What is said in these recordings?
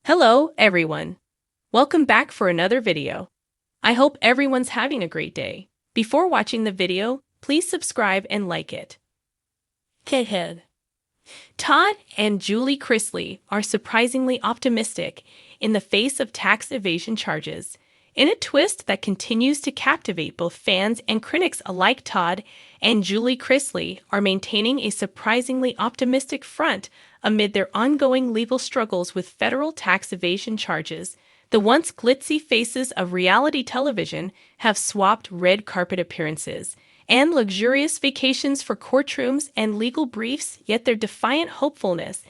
Hello, everyone. Welcome back for another video. I hope everyone's having a great day. Before watching the video, please subscribe and like it. Head. Todd and Julie Chrisley are surprisingly optimistic in the face of tax evasion charges. In a twist that continues to captivate both fans and critics alike, Todd and Julie Chrisley are maintaining a surprisingly optimistic front amid their ongoing legal struggles with federal tax evasion charges. The once glitzy faces of reality television have swapped red carpet appearances and luxurious vacations for courtrooms and legal briefs, yet their defiant hopefulness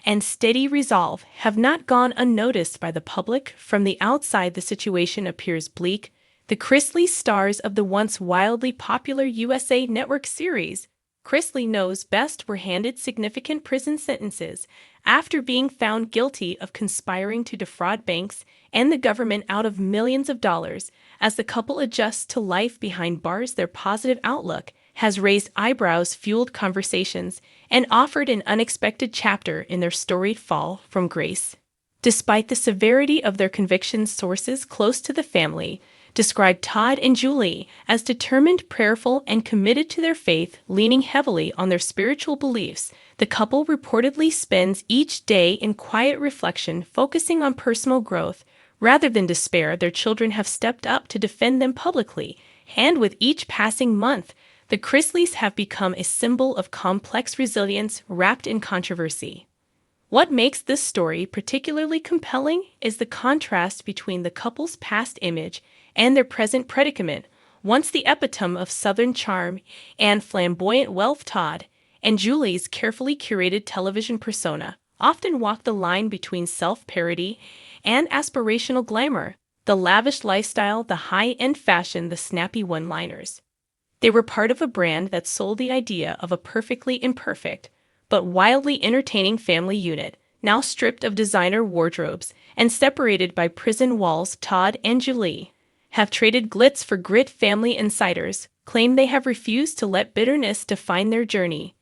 and steady resolve have not gone unnoticed by the public. From the outside, the situation appears bleak. The Chrisley stars of the once wildly popular USA Network series, Chrisley Knows Best, were handed significant prison sentences after being found guilty of conspiring to defraud banks and the government out of millions of dollars. As the couple adjusts to life behind bars, their positive outlook has raised eyebrows, fueled conversations, and offered an unexpected chapter in their storied fall from grace. Despite the severity of their convictions, sources close to the family described Todd and Julie as determined, prayerful, and committed to their faith, leaning heavily on their spiritual beliefs. The couple reportedly spends each day in quiet reflection, focusing on personal growth rather than despair. Their children have stepped up to defend them publicly, and with each passing month, the Chrisleys have become a symbol of complex resilience wrapped in controversy. What makes this story particularly compelling is the contrast between the couple's past image and their present predicament. Once the epitome of Southern charm and flamboyant wealth, Todd and Julie's carefully curated television persona often walk the line between self-parody and aspirational glamour, the lavish lifestyle, the high-end fashion, the snappy one-liners. They were part of a brand that sold the idea of a perfectly imperfect, but wildly entertaining family unit. Now stripped of designer wardrobes and separated by prison walls, Todd and Julie have traded glitz for grit. Family insiders claim they have refused to let bitterness define their journey.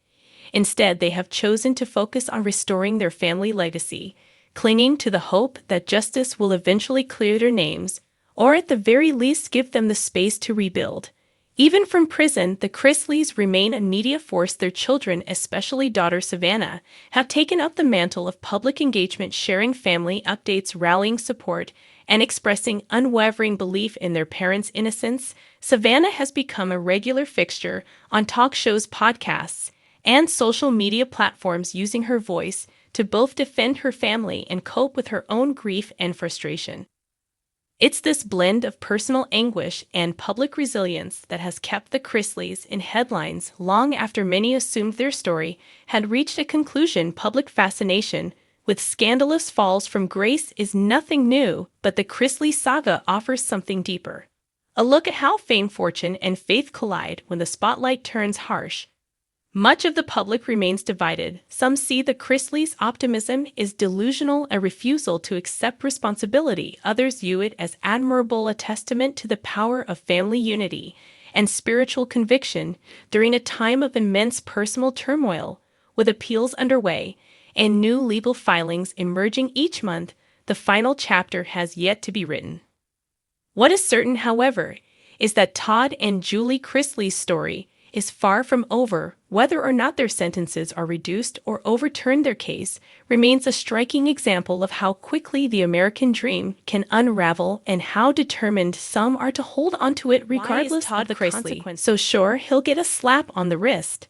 Instead, they have chosen to focus on restoring their family legacy, clinging to the hope that justice will eventually clear their names, or at the very least give them the space to rebuild. Even from prison, the Chrisleys remain a media force. Their children, especially daughter Savannah, have taken up the mantle of public engagement, sharing family updates, rallying support, and expressing unwavering belief in their parents' innocence. Savannah has become a regular fixture on talk shows, podcasts, and social media platforms, using her voice to both defend her family and cope with her own grief and frustration. It's this blend of personal anguish and public resilience that has kept the Chrisleys in headlines long after many assumed their story had reached a conclusion. Public fascination with scandalous falls from grace is nothing new, but the Chrisley saga offers something deeper. A look at how fame, fortune, and faith collide when the spotlight turns harsh. Much of the public remains divided. Some see the Chrisleys' optimism is delusional, a refusal to accept responsibility. Others view it as admirable, a testament to the power of family unity and spiritual conviction during a time of immense personal turmoil. With appeals underway and new legal filings emerging each month, the final chapter has yet to be written. What is certain, however, is that Todd and Julie Chrisley's story is far from over. Whether or not their sentences are reduced or overturned, their case remains a striking example of how quickly the American dream can unravel and how determined some are to hold onto it regardless of the consequences. So sure, he'll get a slap on the wrist.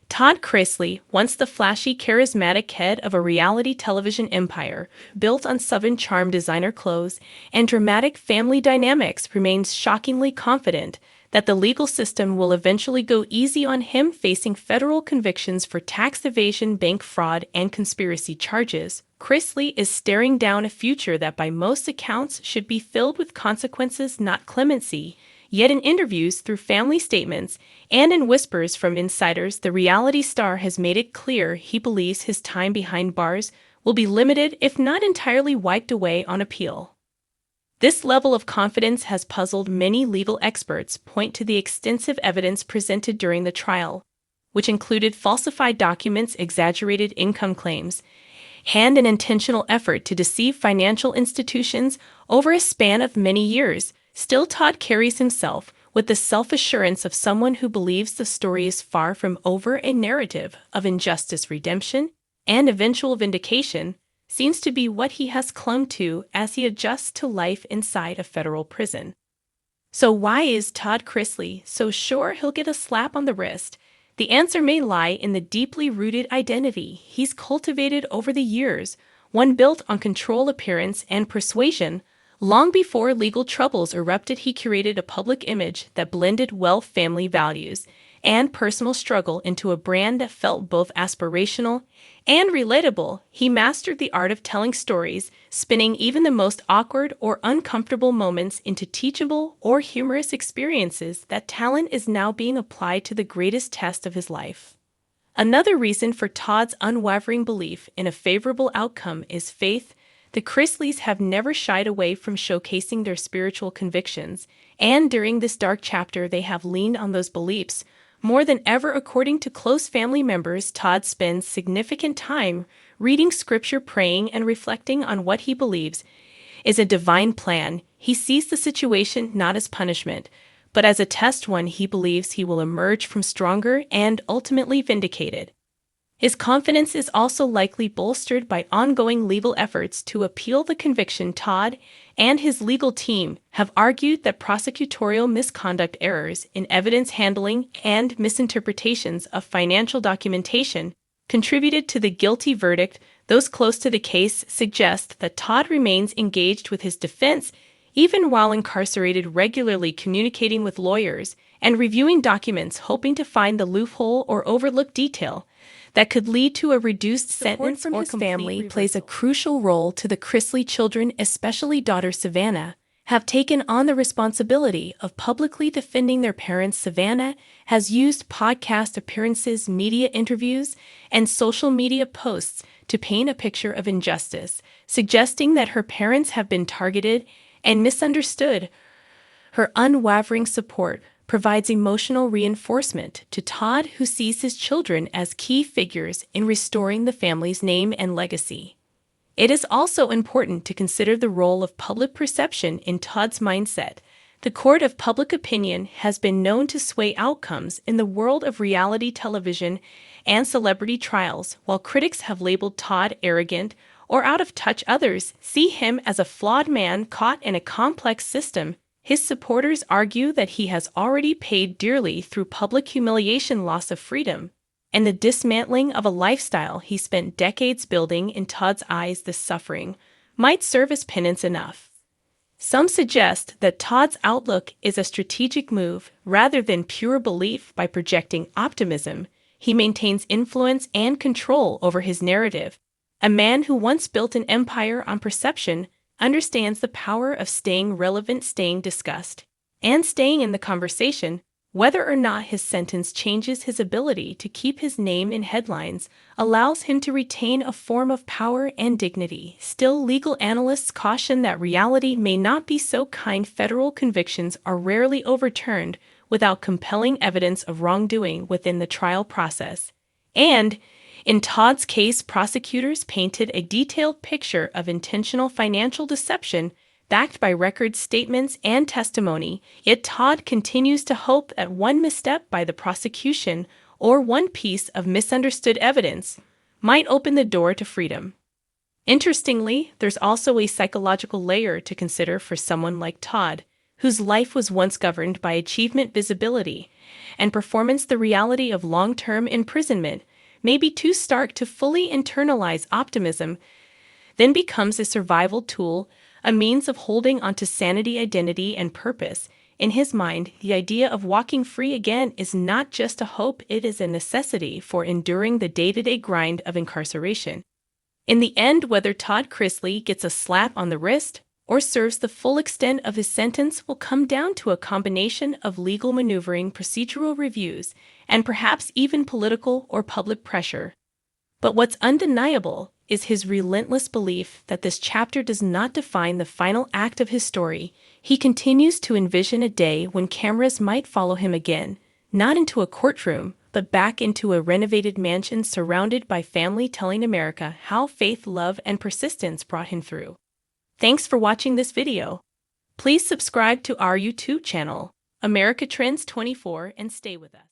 Todd Chrisley, once the flashy, charismatic head of a reality television empire built on Southern charm, designer clothes, and dramatic family dynamics, remains shockingly confident that the legal system will eventually go easy on him, facing federal convictions for tax evasion, bank fraud, and conspiracy charges. Chrisley is staring down a future that by most accounts should be filled with consequences, not clemency. Yet in interviews, through family statements, and in whispers from insiders, the reality star has made it clear he believes his time behind bars will be limited, if not entirely wiped away, on appeal. This level of confidence has puzzled many legal experts. Point to the extensive evidence presented during the trial, which included falsified documents, exaggerated income claims, and an intentional effort to deceive financial institutions over a span of many years. Still, Todd carries himself with the self-assurance of someone who believes the story is far from over. A narrative of injustice, redemption, and eventual vindication seems to be what he has clung to as he adjusts to life inside a federal prison. So why is Todd Chrisley so sure he'll get a slap on the wrist? The answer may lie in the deeply rooted identity he's cultivated over the years, one built on control, appearance, and persuasion. Long before legal troubles erupted, he curated a public image that blended wealth, family values, and personal struggle into a brand that felt both aspirational and relatable. He mastered the art of telling stories, spinning even the most awkward or uncomfortable moments into teachable or humorous experiences. That talent is now being applied to the greatest test of his life. Another reason for Todd's unwavering belief in a favorable outcome is faith. The Chrisleys have never shied away from showcasing their spiritual convictions, and during this dark chapter they have leaned on those beliefs more than ever. According to close family members, Todd spends significant time reading scripture, praying, and reflecting on what he believes is a divine plan. He sees the situation not as punishment, but as a test, one he believes he will emerge from stronger and ultimately vindicated. His confidence is also likely bolstered by ongoing legal efforts to appeal the conviction. Todd and his legal team have argued that prosecutorial misconduct, errors in evidence handling, and misinterpretations of financial documentation contributed to the guilty verdict. Those close to the case suggest that Todd remains engaged with his defense even while incarcerated, regularly communicating with lawyers and reviewing documents, hoping to find the loophole or overlook detail that could lead to a reduced sentence. From his family plays a crucial role to the Chrisley children, especially daughter Savannah, have taken on the responsibility of publicly defending their parents. Savannah has used podcast appearances, media interviews, and social media posts to paint a picture of injustice, suggesting that her parents have been targeted and misunderstood. Her unwavering support provides emotional reinforcement to Todd, who sees his children as key figures in restoring the family's name and legacy. It is also important to consider the role of public perception in Todd's mindset. The court of public opinion has been known to sway outcomes in the world of reality television and celebrity trials. While critics have labeled Todd arrogant or out of touch, others see him as a flawed man caught in a complex system. His supporters argue that he has already paid dearly through public humiliation, loss of freedom, and the dismantling of a lifestyle he spent decades building. In Todd's eyes, this suffering might serve as penance enough. Some suggest that Todd's outlook is a strategic move rather than pure belief. By projecting optimism, he maintains influence and control over his narrative. A man who once built an empire on perception understands the power of staying relevant, staying discussed, and staying in the conversation. Whether or not his sentence changes his ability to keep his name in headlines allows him to retain a form of power and dignity. Still, legal analysts caution that reality may not be so kind. Federal convictions are rarely overturned without compelling evidence of wrongdoing within the trial process. And in Todd's case, prosecutors painted a detailed picture of intentional financial deception backed by record statements and testimony. Yet Todd continues to hope that one misstep by the prosecution or one piece of misunderstood evidence might open the door to freedom. Interestingly, there's also a psychological layer to consider for someone like Todd, whose life was once governed by achievement, visibility, and performance. The reality of long-term imprisonment may be too stark to fully internalize. Optimism then becomes a survival tool, a means of holding onto sanity, identity, and purpose. In his mind, the idea of walking free again is not just a hope, it is a necessity for enduring the day-to-day grind of incarceration. In the end, whether Todd Chrisley gets a slap on the wrist or serves the full extent of his sentence will come down to a combination of legal maneuvering, procedural reviews, and perhaps even political or public pressure. But what's undeniable is his relentless belief that this chapter does not define the final act of his story. He continues to envision a day when cameras might follow him again, not into a courtroom, but back into a renovated mansion surrounded by family, telling America how faith, love, and persistence brought him through. Thanks for watching this video. Please subscribe to our YouTube channel, America Trends 24, and stay with us.